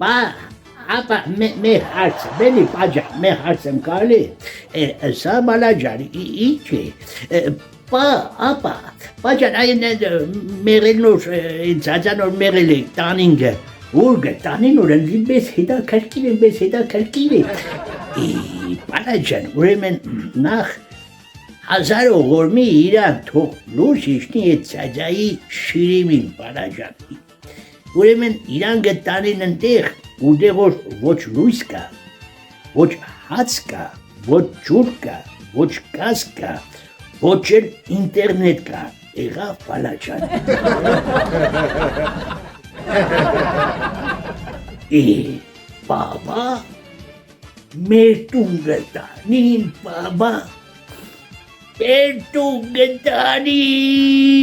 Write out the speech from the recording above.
Պա, ապա մեր հարցը, բելի պաջան, մեր հարցեմ կարելի, սա բալաջան, ինչ է, պա, ապա, պաջան, այն մերելնոր, ձածանոր մերել է տանինգը, ուրգը տանին ուրն բես հետաքրքիր է, բալաջան, ուրեմեն նախ, հազար օղորմի իրան թող լուր շիշնի է ծածայի շիրիմին բալաջան, ուրեմեն իրան գտանին ընտեղ, ուդեղ որ ոչ լույս կա, ոչ հաց կա, ոչ ջուր կա, ոչ գազ կա, ոչ էլ ինտերնետ կա, եղավ բալաջան։ Բաբա, մեր տուն գտանին, բաբա, մեր տուն գտանին։